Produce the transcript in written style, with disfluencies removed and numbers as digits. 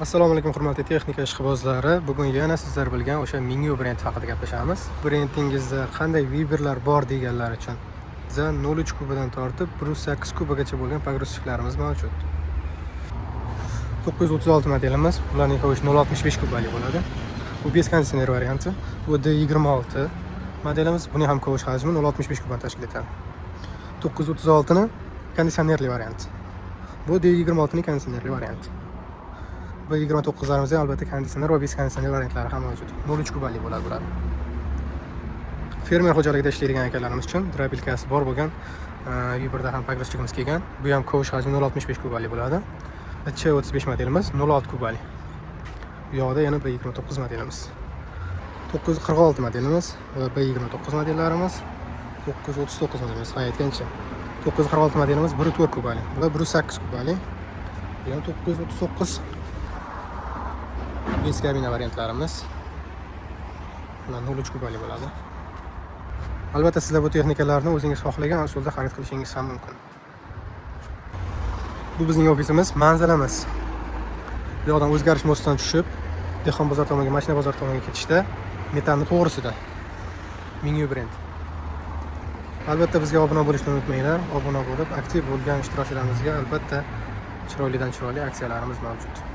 Assalomu alaykum hurmatli texnika ishqibozlari. Bugun yana sizlar bilgan o'sha Mingyu brend haqida gaplashamiz. Brendingizda qanday viberlar bor deganlar uchun bizda 0.3 kubadan tortib 1.8 kubagacha bo'lgan pogruzchiklarimiz mavjud. 936 modelimiz, ularning ho'sh 0.65 kubalik bo'ladi. Bu bez konditsioner varianti. Bu D26 modelimiz, buning ham ko'rish hajmi 0.65 kubdan tashkil etadi. 936 ning konditsionerli varianti. Bu D26 ning konditsionerli varianti. Bu 29'larimizda albatta konditsioner va bez konditsioner variantlari ham mavjud. 0.3 kubalik bo'ladi bular. Fermer xo'jaligida ishlaydigan akalarimiz uchun drabilkasi bor bo'lgan viberda ham pogruzchigimiz kelgan. Bu ham ko'rish hajmi 0.65 kubalik bo'ladi. C35 modelimiz 0.6 kubalik. Bu yoqda yana B29 modelimiz. 946 modelimiz va B29 modellarimiz. 939 modelimiz aytgancha. 946 modelimiz 1.4 kubalik. Bular 1.8 kubalik. Yana 939 bez kabina variantlarimiz. Ular 0.3 kubalik bo'ladi. Albatta sizlar bu texnikalarni o'zingiz xohlagan usulda xarid qilishingiz ham mumkin. Bu bizning ofisimiz, manzilamiz. Bu yoqdan o'zgarish mostidan tushib, Dehqon bozor tomoniga, mashina bozor tomoniga ketishda metalni to'g'risida Mingyu brend. Albatta bizga obuna bo'lishni unutmanglar. Obuna bo'lib, aktiv bo'lgan ishtirokchilarimizga albatta chiroylidan chiroyli aksiyalarimiz mavjud.